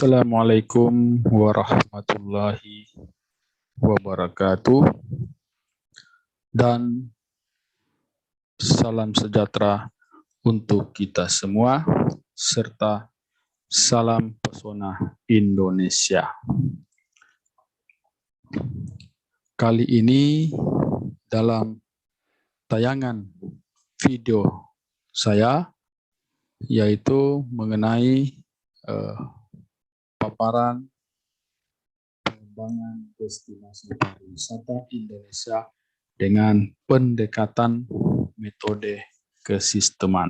Assalamualaikum warahmatullahi wabarakatuh, dan salam sejahtera untuk kita semua, serta salam pesona Indonesia. Kali ini dalam tayangan video saya, yaitu mengenai paparan pengembangan destinasi pariwisata Indonesia dengan pendekatan metode kesisteman.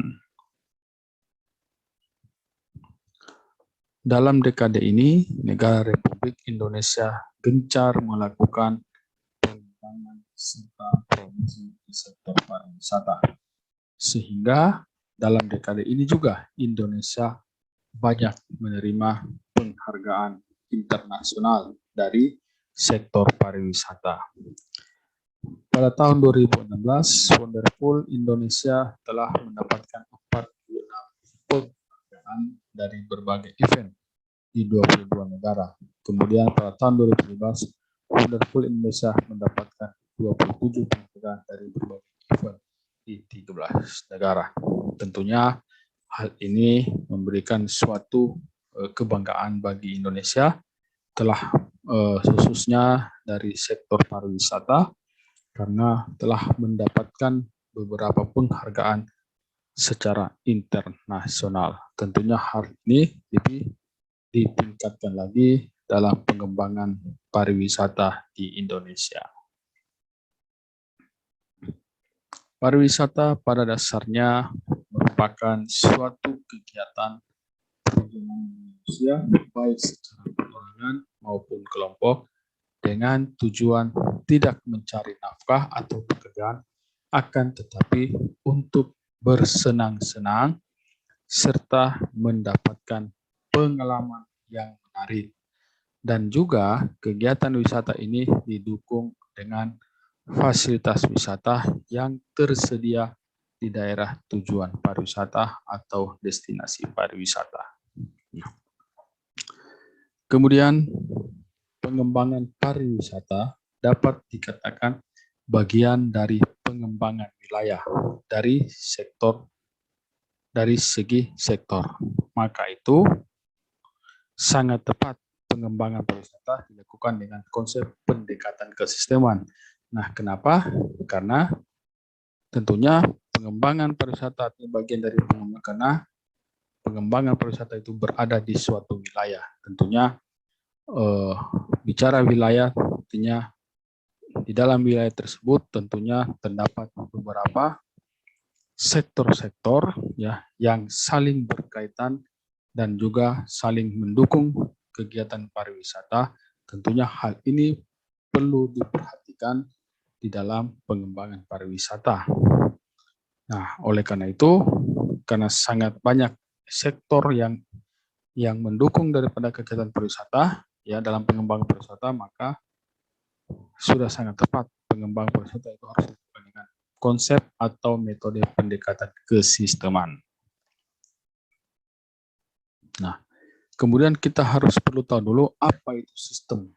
Dalam dekade ini, negara Republik Indonesia gencar melakukan pengembangan serta promosi di sektor pariwisata. Sehingga dalam dekade ini juga Indonesia banyak menerima penghargaan internasional dari sektor pariwisata. Pada tahun 2016, Wonderful Indonesia telah mendapatkan 46 penghargaan dari berbagai event di 22 negara. Kemudian pada tahun 2015, Wonderful Indonesia mendapatkan 27 penghargaan dari berbagai event di 13 negara. Tentunya hal ini memberikan suatu kebanggaan bagi Indonesia, telah khususnya dari sektor pariwisata, karena telah mendapatkan beberapa penghargaan secara internasional. Tentunya hal ini lebih ditingkatkan lagi dalam pengembangan pariwisata di Indonesia. Pariwisata pada dasarnya merupakan suatu kegiatan perjalanan manusia, baik secara perorangan maupun kelompok, dengan tujuan tidak mencari nafkah atau pekerjaan, akan tetapi untuk bersenang-senang serta mendapatkan pengalaman yang menarik. Dan juga kegiatan wisata ini didukung dengan fasilitas wisata yang tersedia di daerah tujuan pariwisata atau destinasi pariwisata. Kemudian pengembangan pariwisata dapat dikatakan bagian dari pengembangan wilayah dari segi sektor. Maka itu sangat tepat pengembangan pariwisata dilakukan dengan konsep pendekatan kesisteman. Nah, kenapa? Karena tentunya pengembangan pariwisata itu bagian dari pengembangan, karena pengembangan pariwisata itu berada di suatu wilayah. Tentunya bicara wilayah, artinya di dalam wilayah tersebut tentunya terdapat beberapa sektor-sektor ya yang saling berkaitan dan juga saling mendukung kegiatan pariwisata. Tentunya hal ini perlu diperhatikan di dalam pengembangan pariwisata. Nah, oleh karena itu, karena sangat banyak sektor yang mendukung daripada kegiatan pariwisata ya dalam pengembangan pariwisata, maka sudah sangat tepat pengembangan pariwisata itu harus dilakukan dengan konsep atau metode pendekatan kesisteman. Nah, kemudian kita harus perlu tahu dulu apa itu sistem.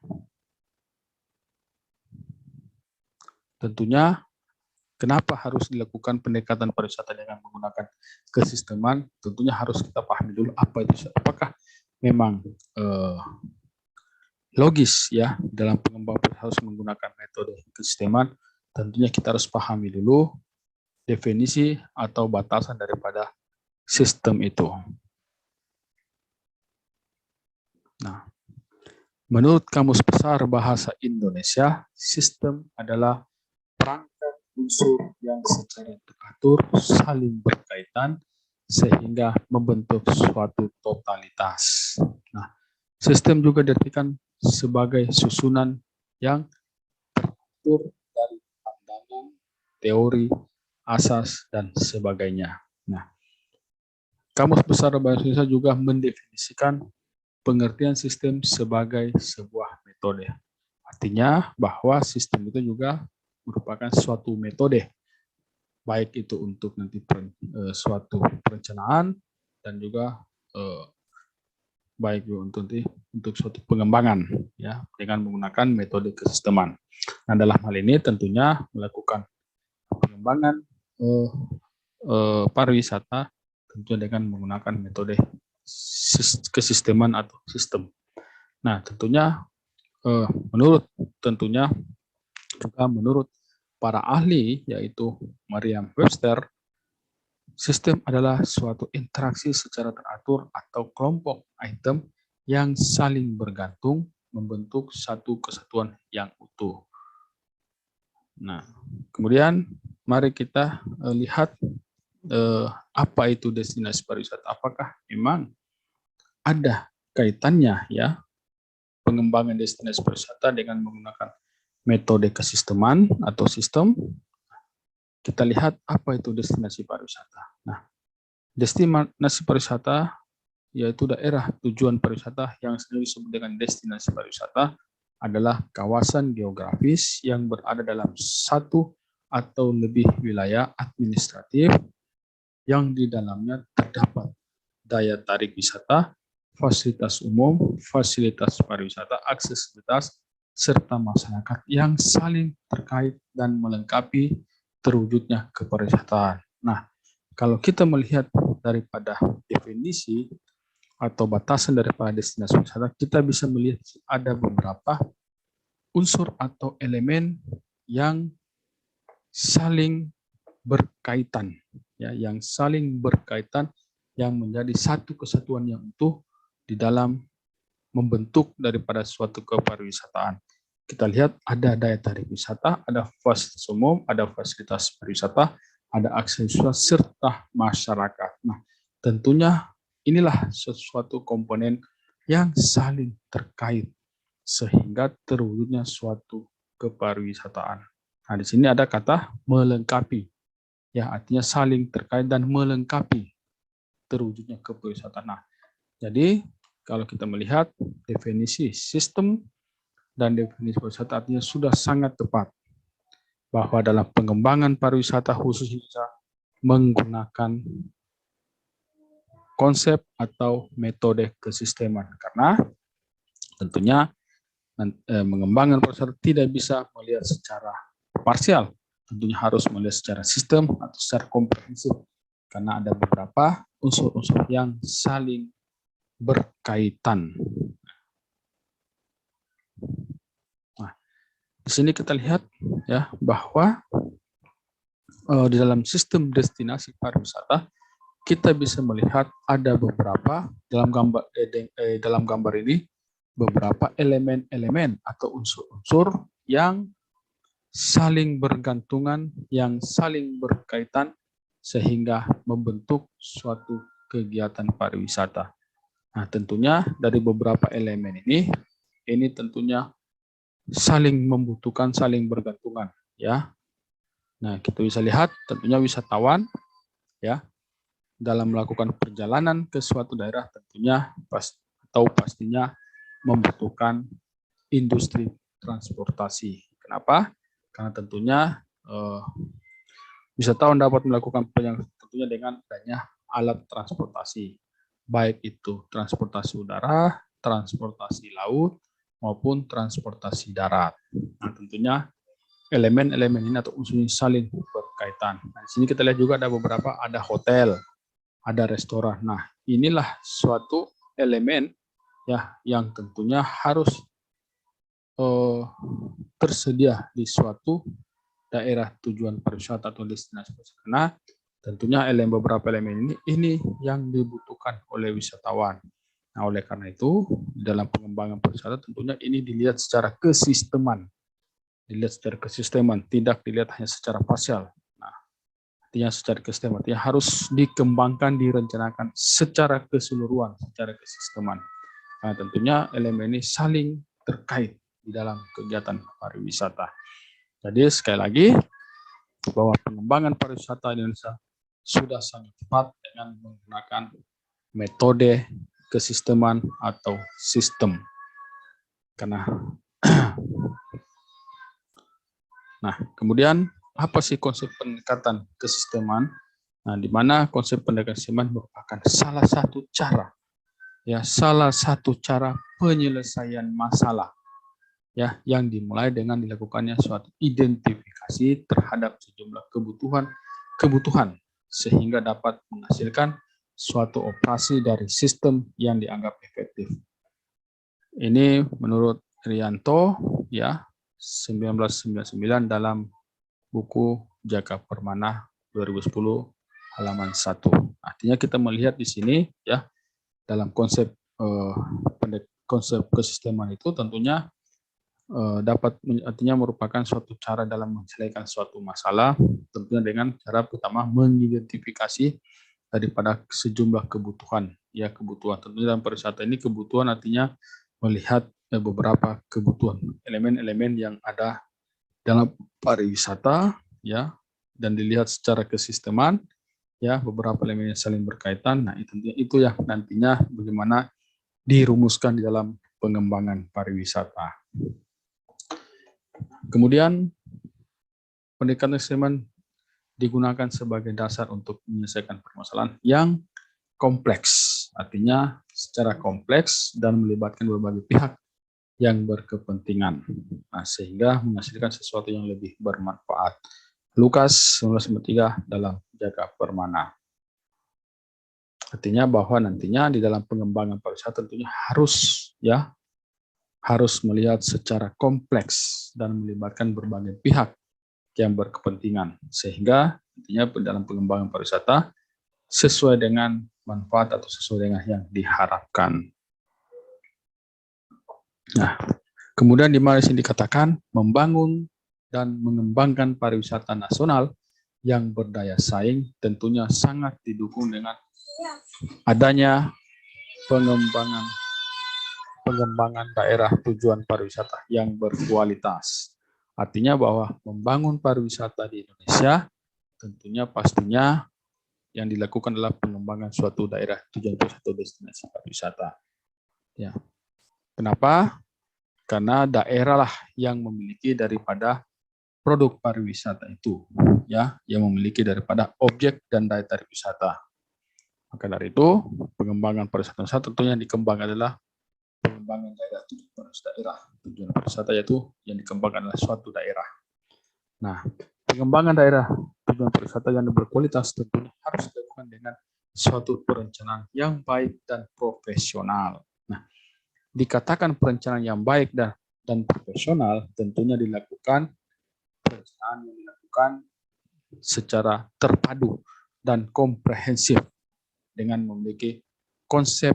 Tentunya kenapa harus dilakukan pendekatan pariwisata dengan menggunakan kesisteman? Tentunya harus kita pahami dulu apa itu. Apakah memang logis ya dalam pengembangan harus menggunakan metode kesisteman? Tentunya kita harus pahami dulu definisi atau batasan daripada sistem itu. Nah, menurut Kamus Besar Bahasa Indonesia, sistem adalah perangkat unsur yang secara teratur saling berkaitan sehingga membentuk suatu totalitas. Nah, Sistem juga diartikan sebagai susunan yang teratur dari pandangan, teori, asas, dan sebagainya. Nah, Kamus Besar Bahasa Indonesia juga mendefinisikan pengertian sistem sebagai sebuah metode. Artinya bahwa sistem itu juga merupakan suatu metode, baik itu untuk nanti suatu perencanaan dan juga baik untuk suatu pengembangan ya dengan menggunakan metode kesisteman. Nah, dalam hal ini tentunya melakukan pengembangan pariwisata tentunya dengan menggunakan metode kesisteman atau sistem. Nah, tentunya menurut para ahli yaitu Merriam-Webster, sistem adalah suatu interaksi secara teratur atau kelompok item yang saling bergantung membentuk satu kesatuan yang utuh. Nah, kemudian mari kita lihat apa itu destinasi pariwisata. Apakah memang ada kaitannya ya pengembangan destinasi pariwisata dengan menggunakan metode kesisteman atau sistem? Kita lihat apa itu destinasi pariwisata. Nah, destinasi pariwisata yaitu daerah tujuan pariwisata yang sering disebut dengan destinasi pariwisata adalah kawasan geografis yang berada dalam satu atau lebih wilayah administratif yang di dalamnya terdapat daya tarik wisata, fasilitas umum, fasilitas pariwisata, aksesibilitas, serta masyarakat yang saling terkait dan melengkapi terwujudnya kepariwisataan. Nah, kalau kita melihat daripada definisi atau batasan daripada destinasi wisata, kita bisa melihat ada beberapa unsur atau elemen yang saling berkaitan, ya, yang saling berkaitan, yang menjadi satu kesatuan yang utuh di dalam membentuk daripada suatu kepariwisataan. Kita lihat ada daya tarik wisata, ada fasilitas umum, ada fasilitas pariwisata, ada aksesibilitas serta masyarakat. Nah, tentunya inilah sesuatu komponen yang saling terkait sehingga terwujudnya suatu kepariwisataan. Nah, di sini ada kata melengkapi, ya artinya saling terkait dan melengkapi terwujudnya kepariwisataan. Nah, jadi kalau kita melihat definisi sistem dan definisi pariwisata artinya sudah sangat tepat bahwa dalam pengembangan pariwisata khususnya menggunakan konsep atau metode kesisteman, karena tentunya mengembangkan pariwisata tidak bisa melihat secara parsial, tentunya harus melihat secara sistem atau secara komprehensif karena ada beberapa unsur-unsur yang saling berkaitan. Nah, di sini kita lihat ya bahwa di dalam sistem destinasi pariwisata kita bisa melihat ada beberapa dalam gambar ini beberapa elemen-elemen atau unsur-unsur yang saling bergantungan, yang saling berkaitan sehingga membentuk suatu kegiatan pariwisata. Nah, tentunya dari beberapa elemen ini tentunya saling membutuhkan, saling bergantungan, ya. Nah, kita bisa lihat tentunya wisatawan, ya, dalam melakukan perjalanan ke suatu daerah tentunya pastinya membutuhkan industri transportasi. Kenapa? Karena tentunya wisatawan dapat melakukan perjalanan tentunya dengan adanya alat transportasi, baik itu transportasi udara, transportasi laut, maupun transportasi darat. Nah, tentunya elemen-elemen ini atau unsur ini saling berkaitan. Nah, di sini kita lihat juga ada beberapa, ada hotel, ada restoran. Nah, inilah suatu elemen ya yang tentunya harus tersedia di suatu daerah tujuan pariwisata atau destinasi pariwisata. Karena tentunya beberapa elemen ini yang dibutuhkan oleh wisatawan. Nah, oleh karena itu dalam pengembangan pariwisata tentunya ini dilihat secara kesisteman. Tidak dilihat hanya secara parsial. Nah, artinya secara kesisteman, artinya harus dikembangkan, direncanakan secara keseluruhan, secara kesisteman. Nah, tentunya elemen ini saling terkait di dalam kegiatan pariwisata. Jadi sekali lagi bahwa pengembangan pariwisata di Indonesia sudah sangat tepat dengan menggunakan metode kesisteman atau sistem. Karena nah, kemudian apa sih konsep pendekatan kesisteman? Nah, di mana konsep pendekatan kesisteman merupakan salah satu cara penyelesaian masalah yang dimulai dengan dilakukannya suatu identifikasi terhadap sejumlah kebutuhan sehingga dapat menghasilkan suatu operasi dari sistem yang dianggap efektif. Ini menurut Rianto 1999 dalam buku Jaka Permana 2010 halaman 1. Artinya kita melihat di sini dalam konsep kesisteman itu tentunya dapat artinya merupakan suatu cara dalam menyelesaikan suatu masalah, tentunya dengan cara pertama mengidentifikasi daripada sejumlah kebutuhan. Kebutuhan tentunya dalam pariwisata ini kebutuhan artinya melihat beberapa kebutuhan, elemen-elemen yang ada dalam pariwisata dan dilihat secara kesisteman beberapa elemen yang saling berkaitan. Nah, itu yang nantinya bagaimana dirumuskan di dalam pengembangan pariwisata. Kemudian pendekatan kesisteman digunakan sebagai dasar untuk menyelesaikan permasalahan yang kompleks, artinya secara kompleks dan melibatkan berbagai pihak yang berkepentingan, sehingga menghasilkan sesuatu yang lebih bermanfaat. Lukas 1993 dalam Jaka Permana. Artinya bahwa nantinya di dalam pengembangan pariwisata tentunya harus melihat secara kompleks dan melibatkan berbagai pihak yang berkepentingan, sehingga nantinya dalam pengembangan pariwisata sesuai dengan manfaat atau sesuai dengan yang diharapkan. Nah, kemudian di mana sini dikatakan membangun dan mengembangkan pariwisata nasional yang berdaya saing tentunya sangat didukung dengan adanya pengembangan daerah tujuan pariwisata yang berkualitas. Artinya bahwa membangun pariwisata di Indonesia tentunya pastinya yang dilakukan adalah pengembangan suatu daerah tujuan atau destinasi pariwisata. Kenapa? Karena daerah lah yang memiliki daripada produk pariwisata itu, yang memiliki daripada objek dan daya tarik wisata. Maka dari itu, pengembangan pariwisata tentunya yang dikembangkan adalah pengembangan daerah tujuan pariwisata yaitu yang dikembangkan adalah suatu daerah. Nah, pengembangan daerah tujuan pariwisata yang berkualitas tentunya harus dilakukan dengan suatu perencanaan yang baik dan profesional. Nah, dikatakan perencanaan yang baik dan profesional tentunya dilakukan perencanaan yang dilakukan secara terpadu dan komprehensif dengan memiliki konsep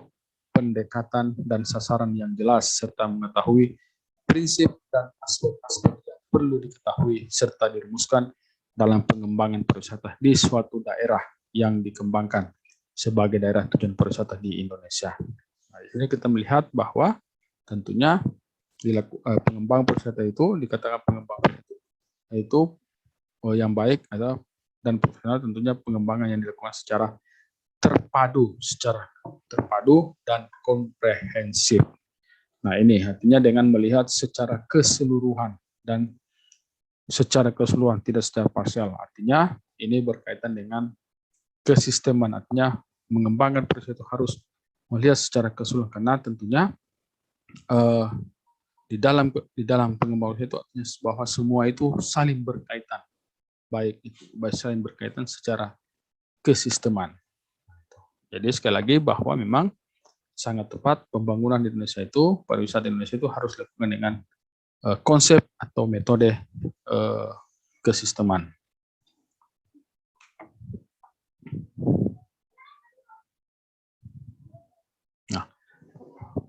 pendekatan dan sasaran yang jelas serta mengetahui prinsip dan aspek-aspek yang perlu diketahui serta dirumuskan dalam pengembangan pariwisata di suatu daerah yang dikembangkan sebagai daerah tujuan pariwisata di Indonesia. Nah, di sini kita melihat bahwa tentunya pengembangan pariwisata itu dikatakan pengembangan itu yang baik dan profesional tentunya pengembangan yang dilakukan secara terpadu dan komprehensif. Nah, ini artinya dengan melihat secara keseluruhan dan secara keseluruhan, tidak secara parsial. Artinya ini berkaitan dengan kesisteman, artinya mengembangkan pariwisata itu harus melihat secara keseluruhan karena tentunya di dalam pengembangan itu artinya bahwa semua itu saling berkaitan, baik saling berkaitan secara kesisteman. Jadi sekali lagi bahwa memang sangat tepat pembangunan di Indonesia itu, pariwisata di Indonesia itu harus dilakukan dengan konsep atau metode kesisteman. Nah,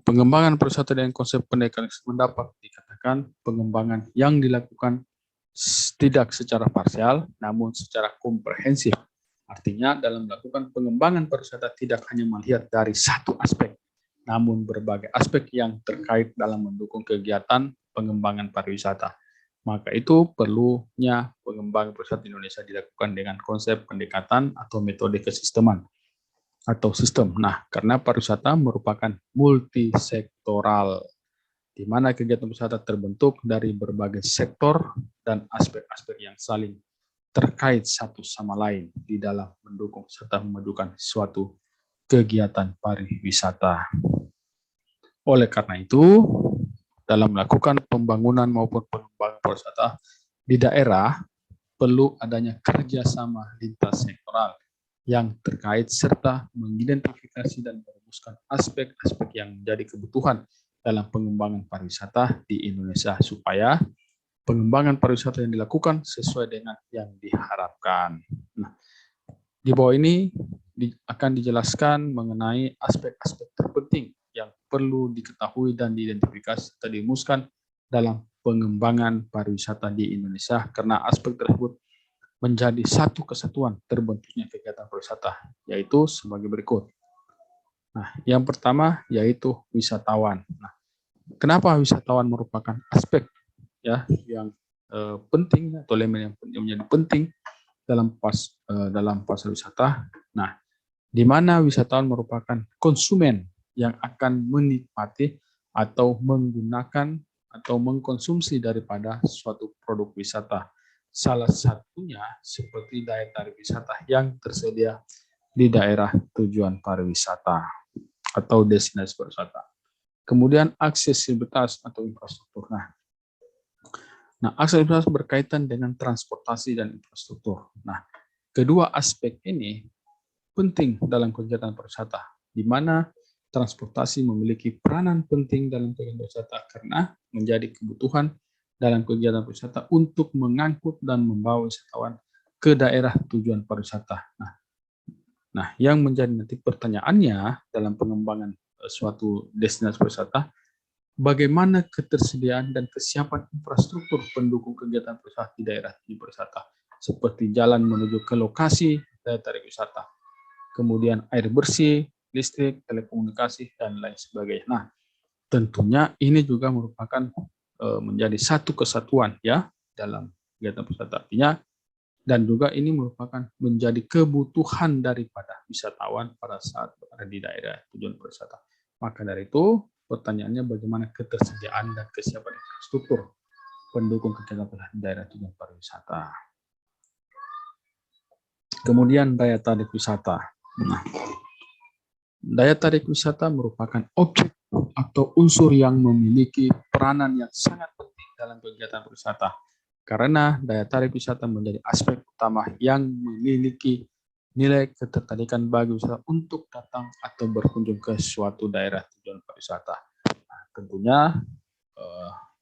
pengembangan pariwisata dengan konsep pendekatan dapat dikatakan pengembangan yang dilakukan tidak secara parsial, namun secara komprehensif. Artinya dalam melakukan pengembangan pariwisata tidak hanya melihat dari satu aspek, namun berbagai aspek yang terkait dalam mendukung kegiatan pengembangan pariwisata. Maka itu perlunya pengembangan pariwisata di Indonesia dilakukan dengan konsep pendekatan atau metode kesisteman atau sistem. Nah, karena pariwisata merupakan multisektoral, di mana kegiatan pariwisata terbentuk dari berbagai sektor dan aspek-aspek yang saling terkait satu sama lain di dalam mendukung serta memajukan suatu kegiatan pariwisata. Oleh karena itu, dalam melakukan pembangunan maupun pengembangan pariwisata di daerah, perlu adanya kerjasama lintas sektoral yang terkait serta mengidentifikasi dan merumuskan aspek-aspek yang menjadi kebutuhan dalam pengembangan pariwisata di Indonesia supaya pengembangan pariwisata yang dilakukan sesuai dengan yang diharapkan. Nah, di bawah ini akan dijelaskan mengenai aspek-aspek terpenting yang perlu diketahui dan diidentifikasi serta dirumuskan dalam pengembangan pariwisata di Indonesia, karena aspek tersebut menjadi satu kesatuan terbentuknya kegiatan pariwisata, yaitu sebagai berikut. Nah, yang pertama yaitu wisatawan. Nah, kenapa wisatawan merupakan aspek ya yang penting atau elemen yang menjadi penting dalam pasar wisata? Nah, di mana wisatawan merupakan konsumen yang akan menikmati atau menggunakan atau mengkonsumsi daripada suatu produk wisata. Salah satunya seperti daya tarik wisata yang tersedia di daerah tujuan pariwisata atau destinasi pariwisata. Kemudian aksesibilitas atau infrastruktur. Nah, aksesibilitas berkaitan dengan transportasi dan infrastruktur. Nah, kedua aspek ini penting dalam kegiatan pariwisata, di mana transportasi memiliki peranan penting dalam kegiatan pariwisata karena menjadi kebutuhan dalam kegiatan pariwisata untuk mengangkut dan membawa wisatawan ke daerah tujuan pariwisata. Nah, yang menjadi nanti pertanyaannya dalam pengembangan suatu destinasi pariwisata, bagaimana ketersediaan dan kesiapan infrastruktur pendukung kegiatan pariwisata di daerah tujuan pariwisata, seperti jalan menuju ke lokasi daya tarik wisata, kemudian air bersih, listrik, telekomunikasi, dan lain sebagainya. Nah, tentunya ini juga merupakan menjadi satu kesatuan ya dalam kegiatan pariwisata, artinya, dan juga ini merupakan menjadi kebutuhan daripada wisatawan pada saat berada di daerah tujuan pariwisata. Maka dari itu, pertanyaannya bagaimana ketersediaan dan kesiapan infrastruktur pendukung kegiatan pariwisata di daerah tujuan pariwisata. Kemudian daya tarik wisata. Nah, daya tarik wisata merupakan objek atau unsur yang memiliki peranan yang sangat penting dalam kegiatan pariwisata, karena daya tarik wisata menjadi aspek utama yang memiliki nilai ketertarikan bagi wisata untuk datang atau berkunjung ke suatu daerah tujuan pariwisata. Nah, tentunya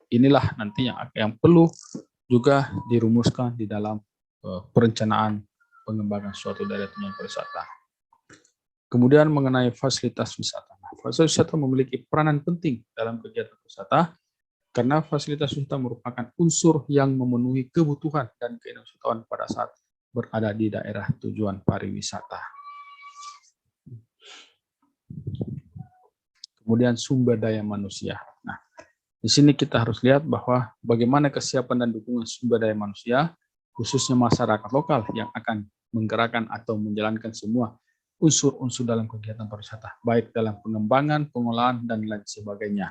inilah nantinya yang perlu juga dirumuskan di dalam perencanaan pengembangan suatu daerah tujuan pariwisata. Kemudian mengenai fasilitas wisata. Fasilitas wisata memiliki peranan penting dalam kegiatan wisata karena fasilitas wisata merupakan unsur yang memenuhi kebutuhan dan keinginan wisatawan pada saat berada di daerah tujuan pariwisata. Kemudian sumber daya manusia. Nah, di sini kita harus lihat bahwa bagaimana kesiapan dan dukungan sumber daya manusia, khususnya masyarakat lokal yang akan menggerakkan atau menjalankan semua unsur-unsur dalam kegiatan pariwisata, baik dalam pengembangan, pengolahan, dan lain sebagainya.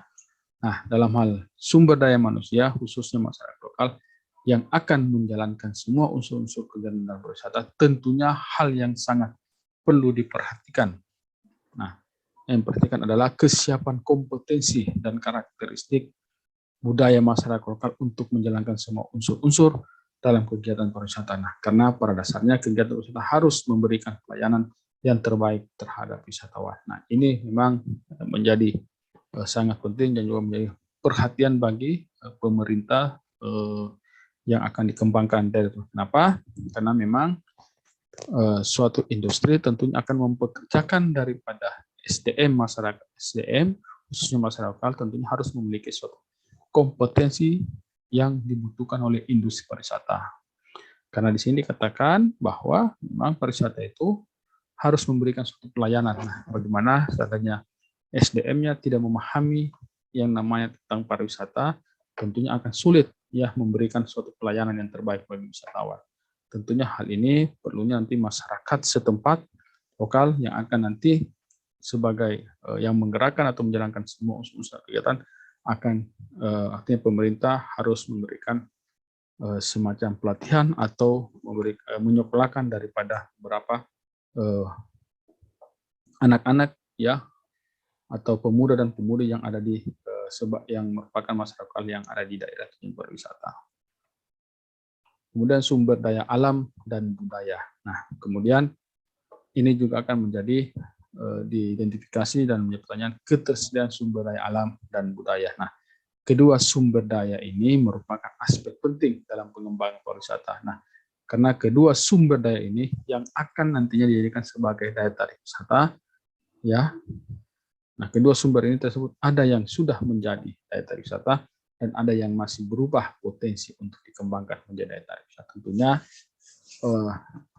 Nah, dalam hal sumber daya manusia, khususnya masyarakat lokal, yang akan menjalankan semua unsur-unsur kegiatan pariwisata, tentunya hal yang sangat perlu diperhatikan. Nah, yang diperhatikan adalah kesiapan kompetensi dan karakteristik budaya masyarakat lokal untuk menjalankan semua unsur-unsur dalam kegiatan pariwisata. Nah, karena pada dasarnya kegiatan pariwisata harus memberikan pelayanan yang terbaik terhadap wisatawan. Nah, ini memang menjadi sangat penting dan juga menjadi perhatian bagi pemerintah yang akan dikembangkan dari itu. Kenapa? Karena memang suatu industri tentunya akan mempekerjakan daripada SDM masyarakat, SDM khususnya masyarakat lokal tentunya harus memiliki suatu kompetensi yang dibutuhkan oleh industri pariwisata. Karena di sini dikatakan bahwa memang pariwisata itu harus memberikan suatu pelayanan. Nah, bagaimana seandainya SDM-nya tidak memahami yang namanya tentang pariwisata, tentunya akan sulit ya memberikan suatu pelayanan yang terbaik bagi wisatawan. Tentunya hal ini perlunya nanti masyarakat setempat lokal yang akan nanti sebagai yang menggerakkan atau menjalankan semua usaha kegiatan akan artinya pemerintah harus memberikan semacam pelatihan atau menyekolahkan daripada beberapa anak-anak ya atau pemuda dan pemudi yang ada di yang merupakan masyarakat yang ada di daerah tujuan pariwisata. Kemudian sumber daya alam dan budaya. Nah, kemudian ini juga akan menjadi diidentifikasi dan menjadi pertanyaan ketersediaan sumber daya alam dan budaya. Nah, kedua sumber daya ini merupakan aspek penting dalam pengembangan pariwisata. Nah, karena kedua sumber daya ini yang akan nantinya dijadikan sebagai daya tarik wisata, ya. Nah, kedua sumber ini tersebut ada yang sudah menjadi daya tarik wisata dan ada yang masih berubah potensi untuk dikembangkan menjadi daya tarik wisata. Tentunya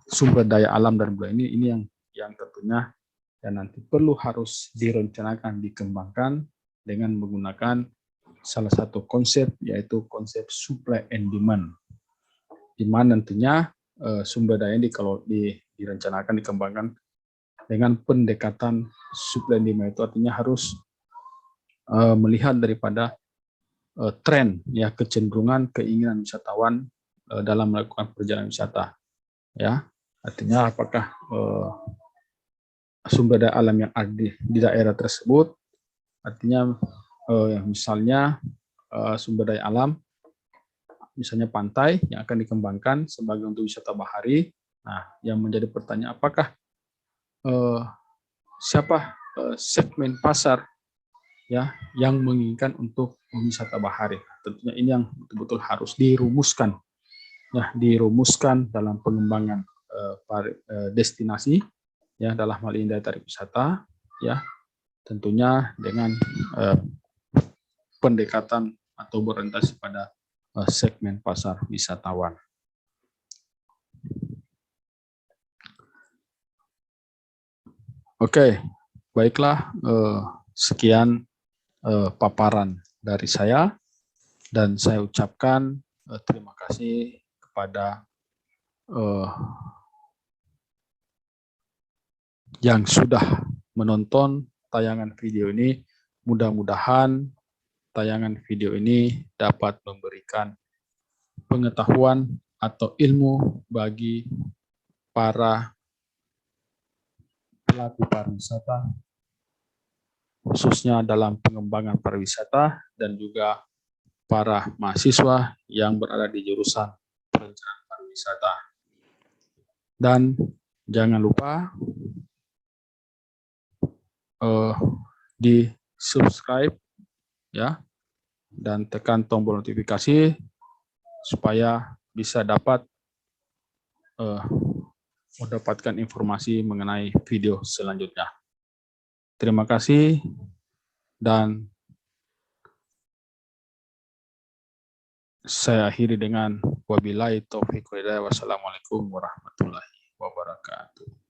sumber daya alam dan budaya ini yang tentunya dan nanti perlu harus direncanakan, dikembangkan dengan menggunakan salah satu konsep yaitu konsep supply and demand, di mana nantinya sumber daya ini kalau direncanakan dikembangkan dengan pendekatan supply and demand itu artinya harus melihat daripada tren ya kecenderungan keinginan wisatawan dalam melakukan perjalanan wisata ya, artinya apakah sumber daya alam yang ada di daerah tersebut artinya misalnya sumber daya alam misalnya pantai yang akan dikembangkan sebagai untuk wisata bahari. Nah, yang menjadi pertanyaan apakah siapa segmen pasar ya yang menginginkan untuk wisata bahari. Tentunya ini yang betul-betul harus dirumuskan ya, dirumuskan dalam pengembangan destinasi ya, dalam hal ini daya tarik wisata ya, tentunya dengan pendekatan atau berorientasi pada segmen pasar wisatawan. Oke, baiklah, sekian paparan dari saya dan saya ucapkan terima kasih kepada yang sudah menonton tayangan video ini. Mudah-mudahan tayangan video ini dapat memberikan pengetahuan atau ilmu bagi para pelaku pariwisata, khususnya dalam pengembangan pariwisata dan juga para mahasiswa yang berada di jurusan perencanaan pariwisata. Dan jangan lupa di subscribe ya dan tekan tombol notifikasi supaya bisa dapat mendapatkan informasi mengenai video selanjutnya. Terima kasih dan saya akhiri dengan wabillahi taufiq wal hidayah. Wassalamualaikum warahmatullahi wabarakatuh.